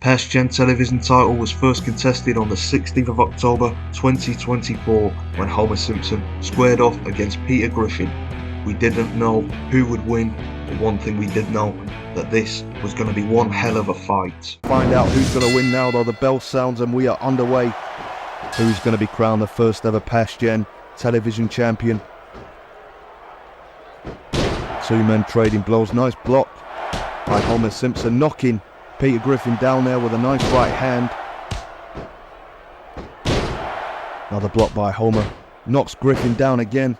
Past Gen television title was first contested on the 16th of October 2024 when Homer Simpson squared off against Peter Griffin. We didn't know who would win, but one thing we did know, that this was going to be one hell of a fight. Find out who's going to win now though. The bell sounds and we are underway. Who's going to be crowned the first ever Past Gen television champion? Two men trading blows. Nice block by Homer Simpson, knocking Peter Griffin down there with a nice right hand. Another block by Homer. Knocks Griffin down again.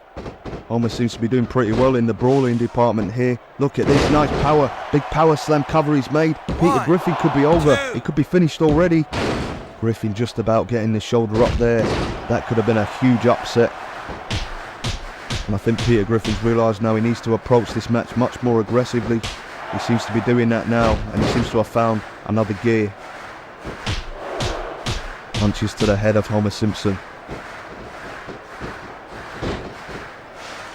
Homer seems to be doing pretty well in the brawling department here. Look at this, nice power. Big power slam cover he's made. Peter Griffin could be over. It could be finished already. Griffin just about getting the shoulder up there. That could have been a huge upset. And I think Peter Griffin's realised now he needs to approach this match much more aggressively. He seems to be doing that now, and he seems to have found another gear. Punches to the head of Homer Simpson.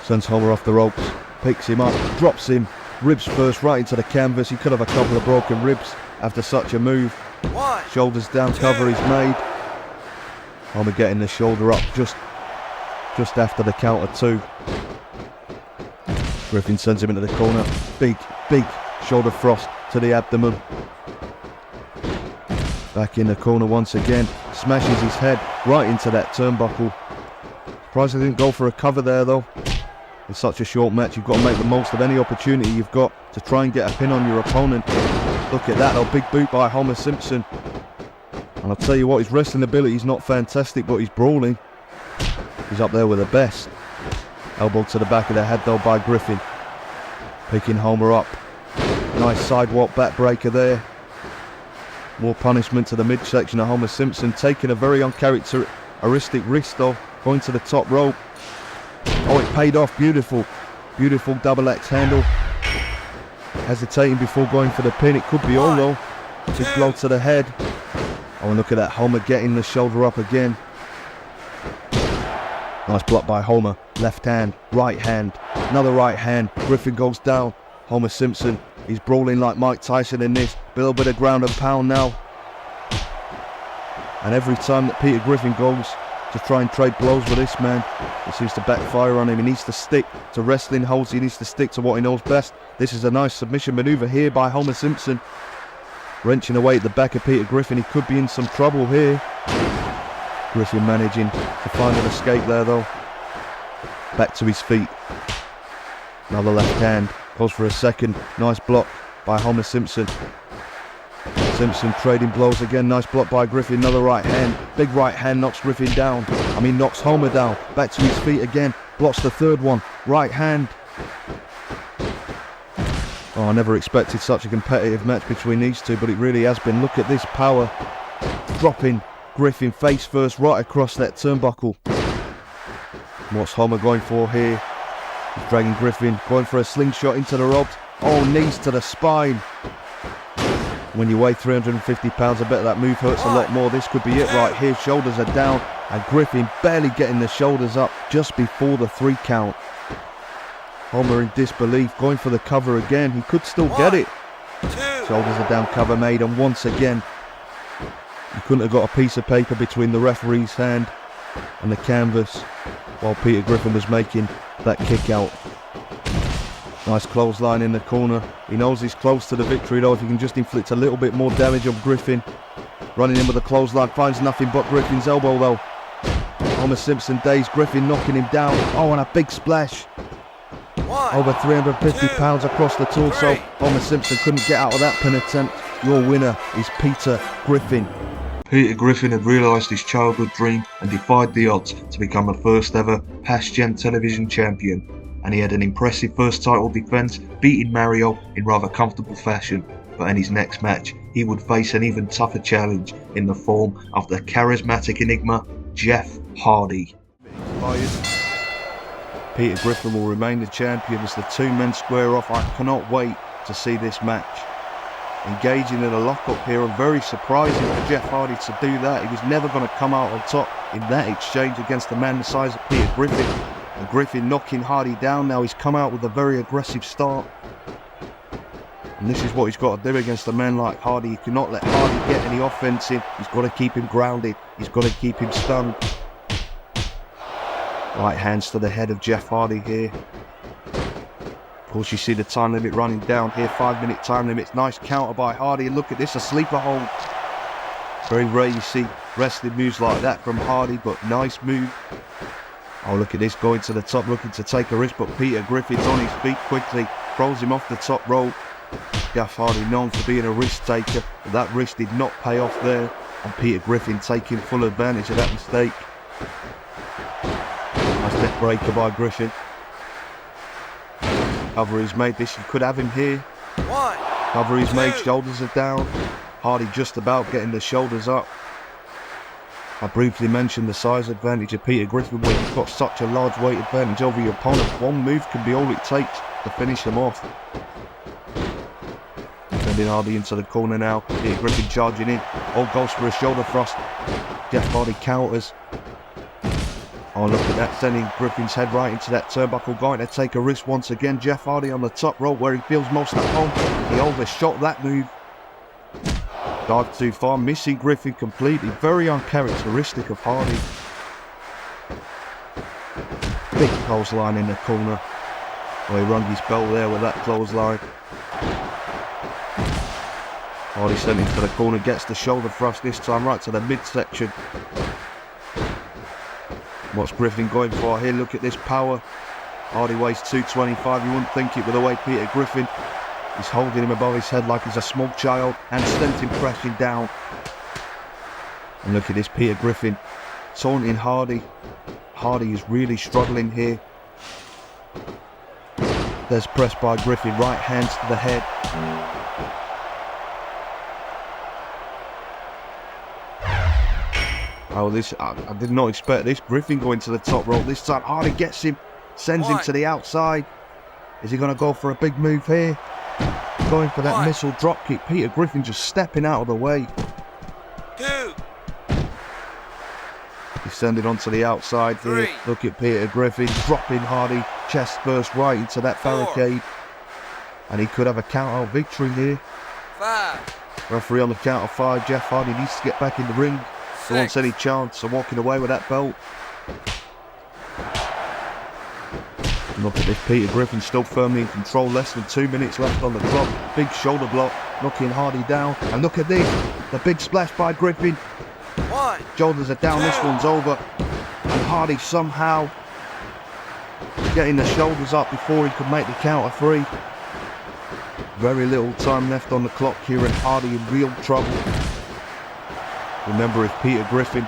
Sends Homer off the ropes, picks him up, drops him, ribs first right into the canvas. He could have a couple of broken ribs after such a move. Shoulders down, cover is made. Homer getting the shoulder up just after the count of two. Griffin sends him into the corner. Big shoulder thrust to the abdomen. Back in the corner once again. Smashes his head right into that turnbuckle. Surprised he didn't go for a cover there though. In such a short match, you've got to make the most of any opportunity you've got to try and get a pin on your opponent. Look at that though, big boot by Homer Simpson. And I'll tell you what, his wrestling ability is not fantastic, but he's brawling. He's up there with the best. Elbow to the back of the head though by Griffin. Picking Homer up. Nice sidewalk backbreaker there. More punishment to the midsection of Homer Simpson. Taking a very uncharacteristic risk though. Going to the top rope. Oh, it paid off. Beautiful double axe handle. Hesitating before going for the pin. It could be all though. Just blow to the head. Oh, and look at that. Homer getting the shoulder up again. Nice block by Homer. Left hand, right hand, another right hand. Griffin goes down. Homer Simpson, he's brawling like Mike Tyson in this. A little bit of ground and pound now. And every time that Peter Griffin goes to try and trade blows with this man, it seems to backfire on him. He needs to stick to wrestling holds. He needs to stick to what he knows best. This is a nice submission maneuver here by Homer Simpson. Wrenching away at the back of Peter Griffin. He could be in some trouble here. Griffin managing to find an escape there though. Back to his feet. Another left hand. Goes for a second. Nice block by Homer Simpson. Simpson trading blows again. Nice block by Griffin. Another right hand. Big right hand knocks Griffin down. Knocks Homer down. Back to his feet again. Blocks the third one. Right hand. Oh, I never expected such a competitive match between these two, but it really has been. Look at this power. Dropping Griffin face first right across that turnbuckle. What's Homer going for here? He's dragging Griffin, going for a slingshot into the ropes. Oh, knees to the spine. When you weigh 350 pounds, I bet that move hurts a lot more. This could be it right here. Shoulders are down, and Griffin barely getting the shoulders up just before the 3 count. Homer in disbelief, going for the cover again. He could still get it. Shoulders are down, cover made, and once again, you couldn't have got a piece of paper between the referee's hand and the canvas while Peter Griffin was making that kick out. Nice clothesline in the corner. He knows he's close to the victory though. If he can just inflict a little bit more damage on Griffin. Running in with a clothesline, finds nothing but Griffin's elbow though. Homer Simpson dazed, Griffin knocking him down. Oh, and a big splash. Over 350 pounds across the torso. Homer Simpson couldn't get out of that pin attempt. Your winner is Peter Griffin. Peter Griffin had realised his childhood dream and defied the odds to become the first ever Past Gen television champion. And he had an impressive first title defence, beating Mario in rather comfortable fashion. But in his next match, he would face an even tougher challenge in the form of the charismatic enigma, Jeff Hardy. Peter Griffin will remain the champion as the two men square off. I cannot wait to see this match. Engaging in a lockup here, and very surprising for Jeff Hardy to do that. He was never going to come out on top in that exchange against a man the size of Peter Griffin. And Griffin knocking Hardy down now. He's come out with a very aggressive start. And this is what he's got to do against a man like Hardy. He cannot let Hardy get any offense in. He's got to keep him grounded. He's got to keep him stunned. Right hands to the head of Jeff Hardy here. Of course, you see the time limit running down here. 5-minute time limit. Nice counter by Hardy. And look at this, a sleeper hold. Very rare you see wrestling moves like that from Hardy, but nice move. Oh, look at this, going to the top, looking to take a risk, but Peter Griffin's on his feet quickly. Throws him off the top rope. Jeff Hardy known for being a risk taker, but that risk did not pay off there. And Peter Griffin taking full advantage of that mistake. Nice neck breaker by Griffin. Cover is made, this you could have him here. One, Cover is made, two. shoulders are down. Hardy just about getting the shoulders up. I briefly mentioned the size advantage of Peter Griffin, where he's got such a large weight advantage over your opponent. One move can be all it takes to finish him off. Sending Hardy into the corner now. Peter Griffin charging in. All goes for a shoulder thrust. Jeff Hardy counters. Oh, look at that, sending Griffin's head right into that turnbuckle. Going to take a risk once again. Jeff Hardy on the top rope where he feels most at home. He overshot that move. Dive too far, missing Griffin completely. Very uncharacteristic of Hardy. Big clothesline in the corner. Oh, he rung his bell there with that clothesline. Hardy sent him to the corner, gets the shoulder thrust this time right to the midsection. What's Griffin going for here? Look at this power. Hardy weighs 225. You wouldn't think it with the way Peter Griffin is holding him above his head like he's a small child and sent him crashing down. And look at this, Peter Griffin taunting Hardy. Hardy is really struggling here. There's press by Griffin, right hands to the head. Oh, this, I did not expect this. Griffin going to the top rope this time. Hardy gets him, sends him to the outside. Is he going to go for a big move here? Going for that missile drop kick. Peter Griffin just stepping out of the way. Two. He's sending onto the outside here. Look at Peter Griffin dropping Hardy chest first right into that barricade. And he could have a count-out victory here. 5. Referee on the count of 5. Jeff Hardy needs to get back in the ring. He wants any chance of walking away with that belt. Look at this, Peter Griffin still firmly in control. Less than 2 minutes left on the clock. Big shoulder block, knocking Hardy down. And look at this, the big splash by Griffin. 1. Shoulders are down, this one's over. And Hardy somehow getting the shoulders up before he could make the count of 3. Very little time left on the clock here, and Hardy in real trouble. Remember, if Peter Griffin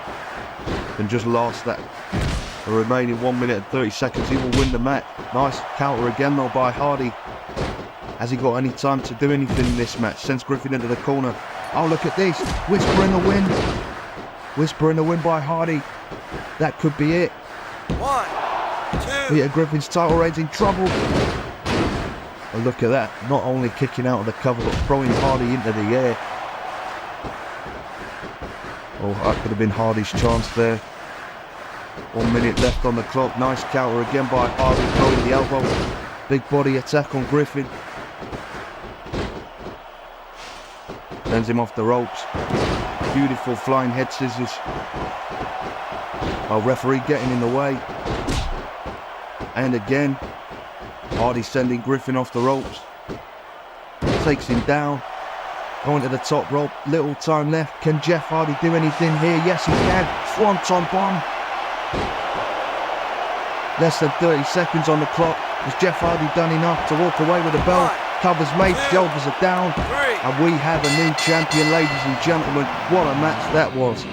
can just last that the remaining 1 minute and 30 seconds, he will win the match. Nice counter again though by Hardy. Has he got any time to do anything in this match? Sends Griffin into the corner. Oh, look at this. Whisper in the wind. Whisper in the wind by Hardy. That could be it. 1, 2. Peter Griffin's title reign's in trouble. Oh, look at that. Not only kicking out of the cover, but throwing Hardy into the air. Oh, that could have been Hardy's chance there. 1 minute left on the clock. Nice counter again by Hardy, throwing the elbow. Big body attack on Griffin. Sends him off the ropes. Beautiful flying head scissors. Oh, referee getting in the way. And again, Hardy sending Griffin off the ropes. Takes him down. Going to the top rope, little time left. Can Jeff Hardy do anything here? Yes, he can. Swanton bomb. Less than 30 seconds on the clock. Has Jeff Hardy done enough to walk away with the belt? Covers made, shoulders are down. And we have a new champion, ladies and gentlemen. What a match that was.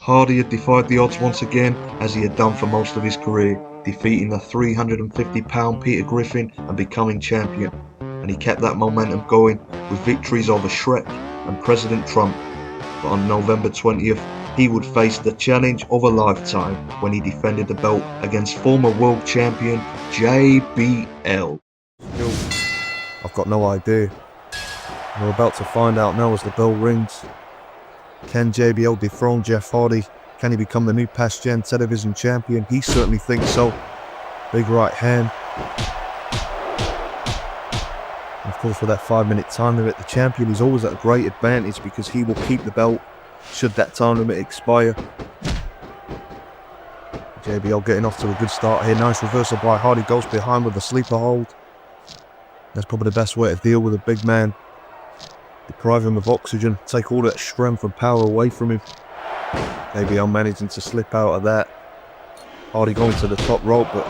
Hardy had defied the odds once again, as he had done for most of his career, defeating the 350-pound Peter Griffin and becoming champion. And he kept that momentum going with victories over Shrek and President Trump. But on November 20th, he would face the challenge of a lifetime when he defended the belt against former world champion JBL. I've got no idea. We're about to find out now as the bell rings. Can JBL dethrone Jeff Hardy? Can he become the new past gen television champion? He certainly thinks so. Big right hand. And of course, with that 5-minute time limit, the champion is always at a great advantage because he will keep the belt should that time limit expire. JBL getting off to a good start here. Nice reversal by Hardy, goes behind with a sleeper hold. That's probably the best way to deal with a big man. Deprive him of oxygen, take all that strength and power away from him. JBL managing to slip out of that. Hardy going to the top rope, but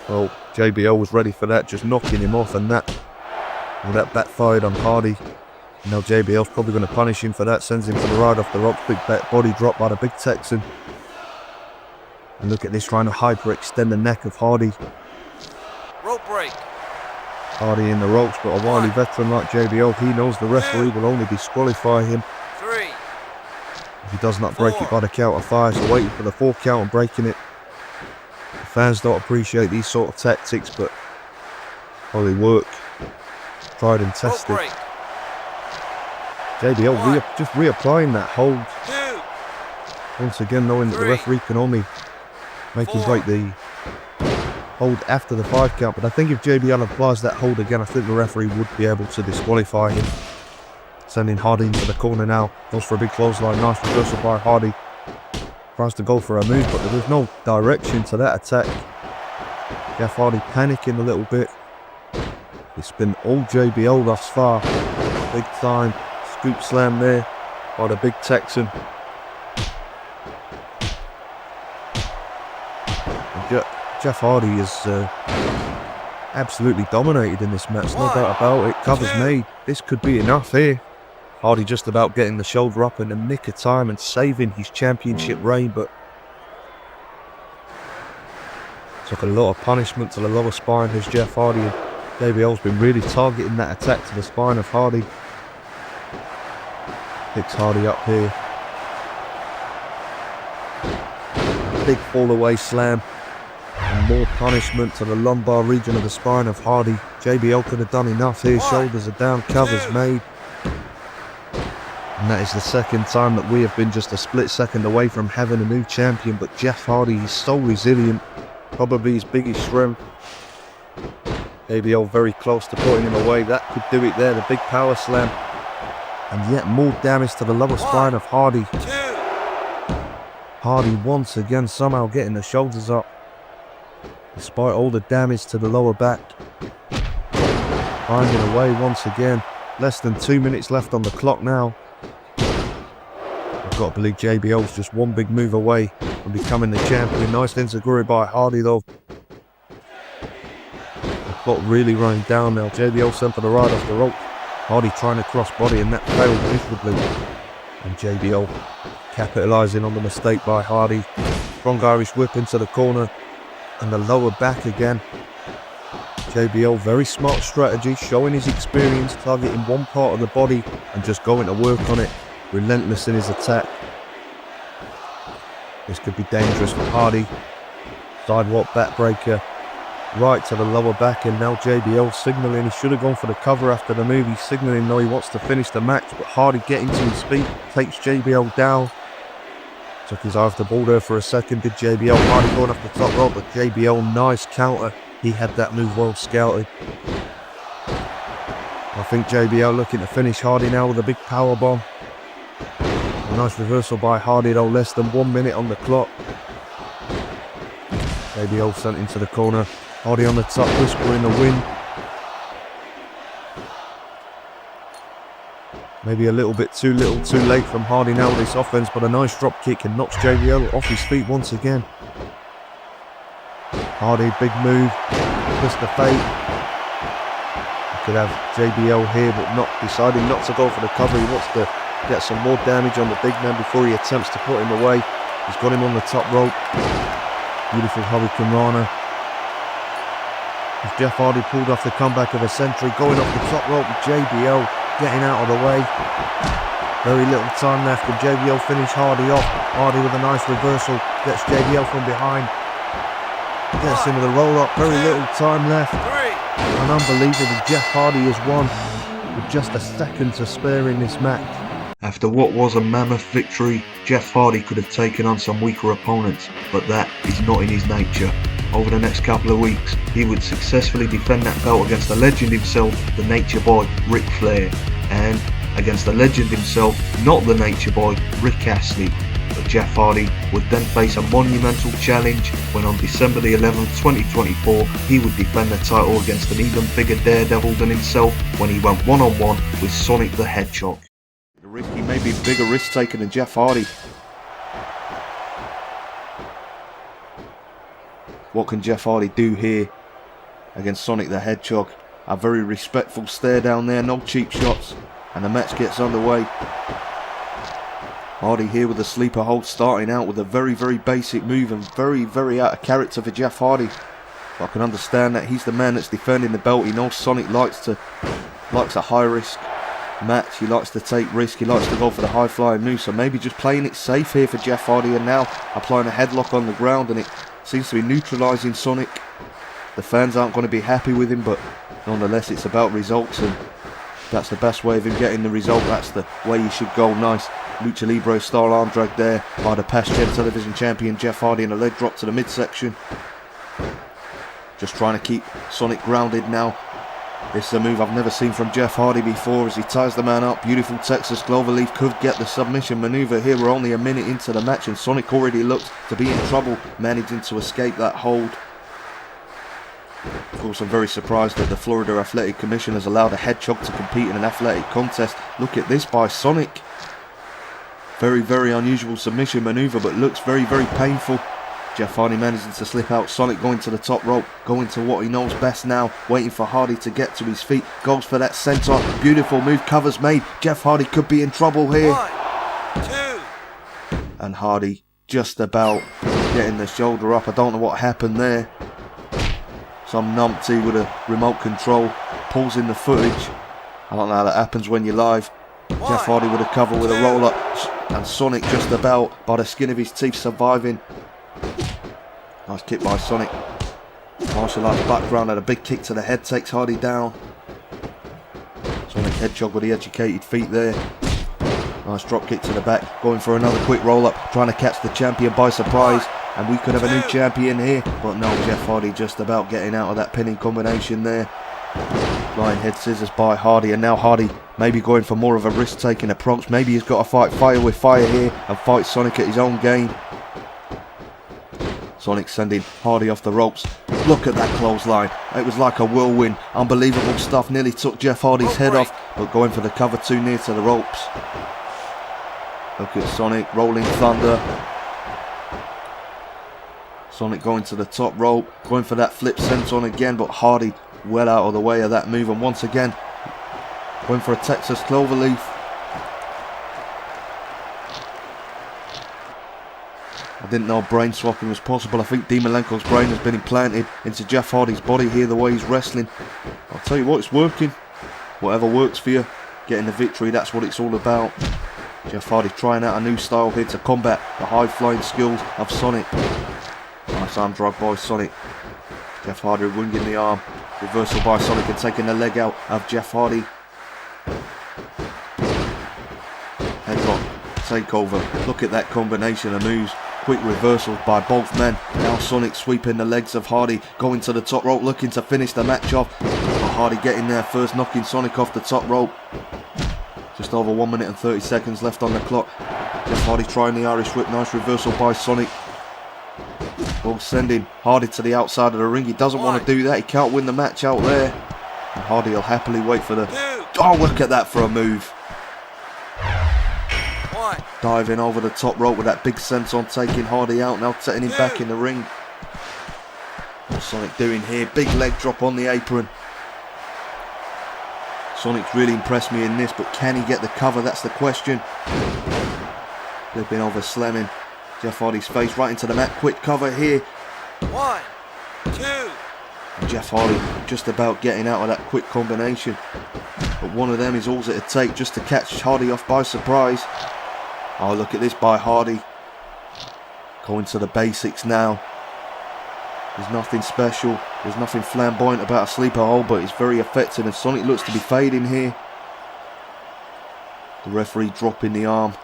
well, JBL was ready for that, just knocking him off, and that backfired on Hardy. Now JBL's probably going to punish him for that, sends him to the right off the ropes. Big body drop by the big Texan. And look at this, trying to hyperextend the neck of Hardy. Rope break. Hardy in the ropes, but a wily veteran like JBL, he knows the referee will only disqualify him 3. if he does not break it by the count of 5. So waiting for the 4 count and breaking it. The fans don't appreciate these sort of tactics, but well, they work. Tried and Rope tested. break. JBL just reapplying that hold. 2. Once again, knowing that the referee can only make him break the hold after the 5 count. But I think if JBL applies that hold again, I think the referee would be able to disqualify him. Sending Hardy into the corner now. Goes for a big clothesline. Nice reversal by Hardy. Tries to go for a move, but there was no direction to that attack. Jeff Hardy panicking a little bit. It's been all JBL thus far. Big time scoop slam there by the big Texan. Jeff Hardy is absolutely dominated in this match, no doubt about it. Covers made. This could be enough here. Hardy just about getting the shoulder up in the nick of time and saving his championship reign, but took a lot of punishment to the lower spine as Jeff Hardy. And JBL's been really targeting that attack to the spine of Hardy. Picks Hardy up here. Big fall away slam. And more punishment to the lumbar region of the spine of Hardy. JBL could have done enough here. Shoulders are down, covers made. And that is the second time that we have been just a split second away from having a new champion. But Jeff Hardy is so resilient. Probably his biggest strength. JBL very close to putting him away. That could do it there. The big power slam. And yet more damage to the lower spine of Hardy. 2. Hardy once again somehow getting the shoulders up. Despite all the damage to the lower back. Finding a way once again. Less than 2 minutes left on the clock now. I've got to believe JBL's just one big move away from becoming the champion. Nice enziguri by Hardy though. The clock really running down now. JBL sent for the right off the rope. Hardy trying to cross body and that failed miserably. And JBL capitalising on the mistake by Hardy. Strong Irish whip into the corner. And the lower back again. JBL, very smart strategy, showing his experience, targeting one part of the body and just going to work on it. Relentless in his attack. This could be dangerous for Hardy. Sidewalk backbreaker. Right to the lower back, and now JBL signalling. He should have gone for the cover after the move. He's signalling though he wants to finish the match, but Hardy getting to his feet, takes JBL down. Took his eye off the ball there for a second, did JBL. Hardy going off the top rope, but JBL, nice counter. He had that move well scouted. I think JBL looking to finish Hardy now with a big power bomb. A nice reversal by Hardy though, less than 1 minute on the clock. JBL sent into the corner. Hardy on the top, whisper in the wind. Maybe a little bit too little, too late from Hardy now with this offense, but a nice drop kick and knocks JBL off his feet once again. Hardy, big move, twist the fate. You could have JBL here, but not deciding not to go for the cover. He wants to get some more damage on the big man before he attempts to put him away. He's got him on the top rope. Beautiful Hurricane Rana. As Jeff Hardy pulled off the comeback of a century, going off the top rope with JBL getting out of the way. Very little time left, and JBL finish Hardy off. Hardy with a nice reversal, gets JBL from behind. Gets him with a roll up, very little time left. 3. And unbelievable, Jeff Hardy has won with just a second to spare in this match. After what was a mammoth victory, Jeff Hardy could have taken on some weaker opponents, but that is not in his nature. over the next couple of weeks, he would successfully defend that belt against the legend himself, the Nature Boy, Ric Flair, and against the legend himself, not the Nature Boy, Rick Astley. But Jeff Hardy would then face a monumental challenge when on December the 11th, 2024, he would defend the title against an even bigger daredevil than himself when he went one-on-one with Sonic the Hedgehog. He may be a bigger risk taker than Jeff Hardy. What can Jeff Hardy do here against Sonic the Hedgehog? A very respectful stare down there, no cheap shots, and the match gets underway. Hardy here with a sleeper hold, starting out with a very, very basic move and very, very out of character for Jeff Hardy. But I can understand that he's the man that's defending the belt. He knows Sonic likes a high risk match. He likes to take risk. He likes to go for the high flying move. So maybe just playing it safe here for Jeff Hardy, and now applying a headlock on the ground, and it seems to be neutralising Sonic. The fans aren't going to be happy with him, but nonetheless it's about results, and that's the best way of him getting the result. That's the way he should go. Nice Lucha Libre style arm drag there by the past Gen Television champion Jeff Hardy, and a leg drop to the midsection. Just trying to keep Sonic grounded now. This is a move I've never seen from Jeff Hardy before as he ties the man up. Beautiful Texas Cloverleaf could get the submission maneuver here. We're only a minute into the match and Sonic already looks to be in trouble, managing to escape that hold. Of course, I'm very surprised that the Florida Athletic Commission has allowed a hedgehog to compete in an athletic contest. Look at this by Sonic. Very, very unusual submission maneuver, but looks very, very painful. Jeff Hardy managing to slip out. Sonic going to the top rope, going to what he knows best now, waiting for Hardy to get to his feet. Goes for that senton. Beautiful move, covers made. Jeff Hardy could be in trouble here. 1, 2. And Hardy just about getting the shoulder up. I don't know what happened there. Some numpty with a remote control pulls in the footage. I don't know how that happens when you're live. Jeff Hardy with a cover with a roll up, and Sonic just about by the skin of his teeth surviving. Nice kick by Sonic. Martial arts background, and a big kick to the head takes Hardy down. Sonic Hedgehog with the educated feet there. Nice drop kick to the back, going for another quick roll up, trying to catch the champion by surprise. And we could have a new champion here, but no, Jeff Hardy just about getting out of that pinning combination there. Flying head scissors by Hardy, and now Hardy maybe going for more of a risk-taking approach. Maybe he's got to fight fire with fire here and fight Sonic at his own game. Sonic sending Hardy off the ropes. Look at that clothesline. It was like a whirlwind. Unbelievable stuff. Nearly took Jeff Hardy's head off, but going for the cover too near to the ropes. Look at Sonic, rolling thunder. Sonic going to the top rope, going for that flip senton again, but Hardy well out of the way of that move, and once again going for a Texas Cloverleaf. I didn't know brain swapping was possible. I think Dean Malenko's brain has been implanted into Jeff Hardy's body here, the way he's wrestling. I'll tell you what, it's working. Whatever works for you, getting the victory, that's what it's all about. Jeff Hardy trying out a new style here to combat the high flying skills of Sonic. Nice arm drag by Sonic. Jeff Hardy winging the arm. Reversal by Sonic and taking the leg out of Jeff Hardy. Headlock, takeover. Look at that combination of moves. Quick reversals by both men. Now Sonic sweeping the legs of Hardy. Going to the top rope, looking to finish the match off. But Hardy getting there first, knocking Sonic off the top rope. Just over 1 minute and 30 seconds left on the clock. Jeff Hardy trying the Irish whip. Nice reversal by Sonic. Well, sending Hardy to the outside of the ring. He doesn't want to do that. He can't win the match out there. And Hardy will happily wait for the... Oh, look at that for a move. 1. Diving over the top rope with that big senton, taking Hardy out. Now setting him back in the ring. What's Sonic doing here? Big leg drop on the apron. Sonic's really impressed me in this, but can he get the cover? That's the question. Flipping over, slamming Jeff Hardy's face right into the mat. Quick cover here. 1, 2. And Jeff Hardy just about getting out of that quick combination. But one of them is all it'd take just to catch Hardy off by surprise. Oh, look at this by Hardy. Going to the basics now. There's nothing special. There's nothing flamboyant about a sleeper hold, but it's very effective, and Sonic looks to be fading here. The referee dropping the arm.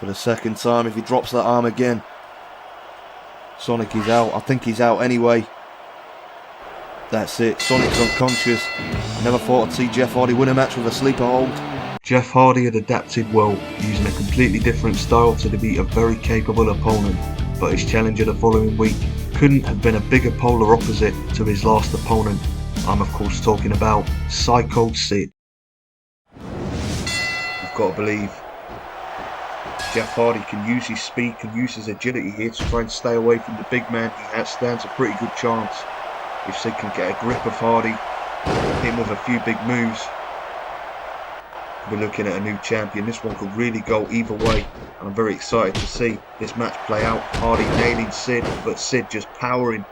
For the second time, if he drops that arm again. Sonic is out. I think he's out anyway. That's it. Sonic's unconscious. I never thought I'd see Jeff Hardy win a match with a sleeper hold. Jeff Hardy had adapted well, using a completely different style to defeat a very capable opponent, but his challenger the following week couldn't have been a bigger polar opposite to his last opponent. I'm of course talking about Sycho Sid. You've got to believe Jeff Hardy can use his speed, can use his agility here to try and stay away from the big man. He stands a pretty good chance. If Sid can get a grip of Hardy, hit him with a few big moves, we're looking at a new champion. This one could really go either way, and I'm very excited to see this match play out. Hardy nailing Sid, but Sid just powering.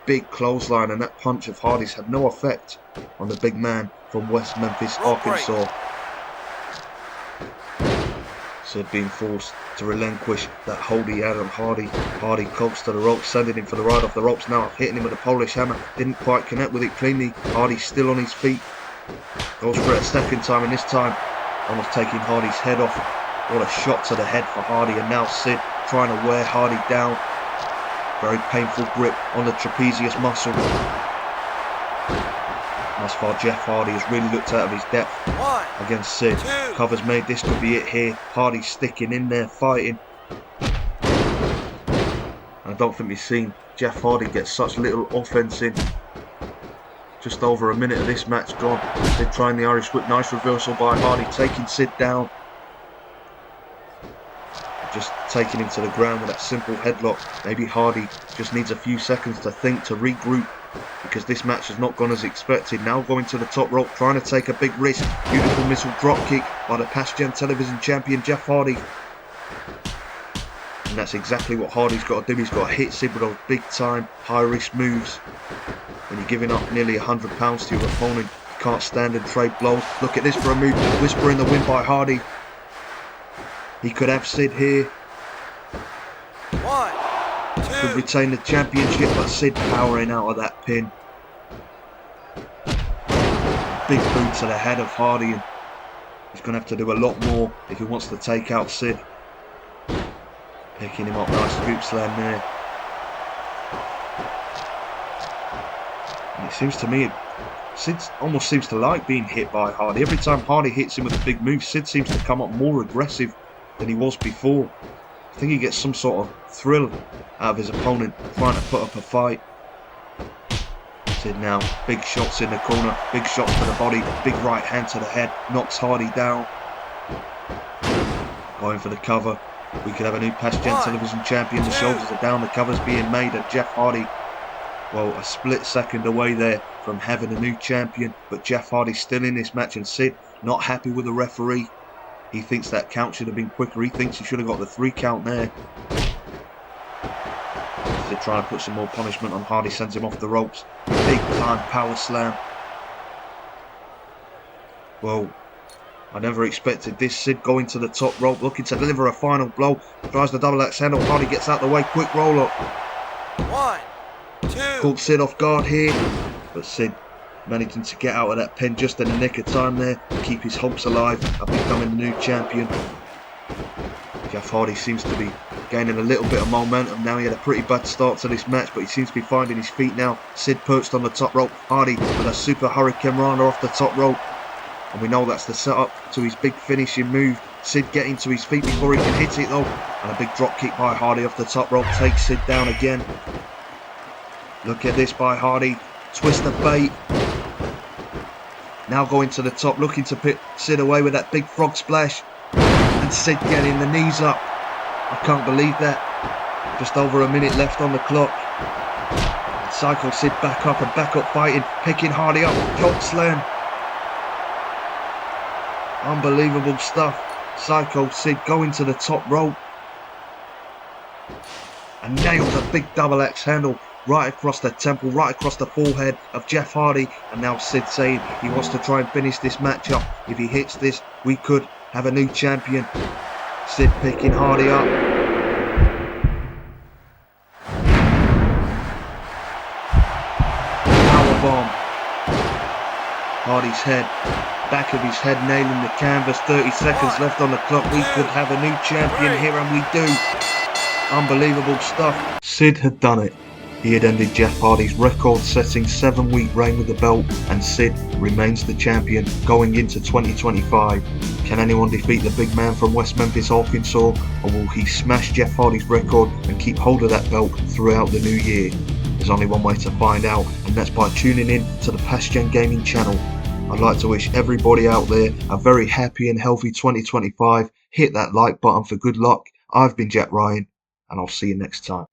Big clothesline, and that punch of Hardy's had no effect on the big man from West Memphis, Arkansas. Sid being forced to relinquish that hold he had on Hardy. Hardy cogs to the ropes, sending him for the ride off the ropes now, hitting him with a Polish hammer. Didn't quite connect with it cleanly. Hardy's still on his feet. Goes for it a second time, and this time almost taking Hardy's head off. What a shot to the head for Hardy, and now Sid trying to wear Hardy down. Very painful grip on the trapezius muscle. Thus far, Jeff Hardy has really looked out of his depth against Sid. Covers made, this could be it here. Hardy sticking in there, fighting. I don't think we've seen Jeff Hardy get such little offense in. Just over a minute of this match gone. Sid trying the Irish whip, nice reversal by Hardy, taking Sid down. Just taking him to the ground with that simple headlock. Maybe Hardy just needs a few seconds to think, to regroup, because this match has not gone as expected. Now going to the top rope, trying to take a big risk. Beautiful missile drop kick by the past gen television champion Jeff Hardy. And that's exactly what Hardy's got to do. He's got to hit Sid with those big time, high risk moves. When you're giving up nearly £100 to your opponent, you can't stand and trade blows. Look at this for a move. Whisper in the wind by Hardy. He could have Sid here. 1, 2. Could retain the championship, but Sid powering out of that pin. Big boot to the head of Hardy, and he's going to have to do a lot more if he wants to take out Sid. Picking him up, nice scoop slam there. And it seems to me, Sid almost seems to like being hit by Hardy. Every time Hardy hits him with a big move, Sid seems to come up more aggressive than he was before. I think he gets some sort of thrill out of his opponent trying to put up a fight. Sid now, big shots in the corner, big shots to the body, big right hand to the head, knocks Hardy down. Going for the cover. We could have a new past gen television champion. The shoulders are down, the cover's being made, and Jeff Hardy, well, a split second away there from having a new champion. But Jeff Hardy's still in this match, and Sid not happy with the referee. He thinks that count should have been quicker. He thinks he should have got the 3 count there. Sid trying to put some more punishment on Hardy, sends him off the ropes. Big time power slam. Well, I never expected this. Sid going to the top rope, looking to deliver a final blow. Tries the double axe handle. Hardy gets out the way. Quick roll up. 1, 2. Caught Sid off guard here, but Sid managing to get out of that pen just in the nick of time there, keep his hopes alive of becoming the new champion. Jeff Hardy seems to be gaining a little bit of momentum now. He had a pretty bad start to this match, but he seems to be finding his feet now. Sid perched on the top rope. Hardy with a super hurricane runner off the top rope. And we know that's the setup to his big finishing move. Sid getting to his feet before he can hit it though. And a big drop kick by Hardy off the top rope takes Sid down again. Look at this by Hardy. Twist of bait. Now going to the top, looking to put Sid away with that big frog splash. And Sid getting the knees up. I can't believe that. Just over a minute left on the clock. And Sycho Sid back up and back up fighting. Picking Hardy up. Choke slam. Unbelievable stuff. Sycho Sid going to the top rope. And nails a big double axe handle right across the temple, right across the forehead of Jeff Hardy. And now Sid saying he wants to try and finish this match up. If he hits this, we could have a new champion. Sid picking Hardy up. Powerbomb. Hardy's head. Back of his head nailing the canvas. 30 seconds left on the clock. We could have a new champion here, and we do. Unbelievable stuff. Sid had done it. He had ended Jeff Hardy's record-setting 7-week reign with the belt, and Sid remains the champion going into 2025. Can anyone defeat the big man from West Memphis, Arkansas, or will he smash Jeff Hardy's record and keep hold of that belt throughout the new year? There's only one way to find out, and that's by tuning in to the Past Gen Gaming channel. I'd like to wish everybody out there a very happy and healthy 2025. Hit that like button for good luck. I've been Jack Ryan, and I'll see you next time.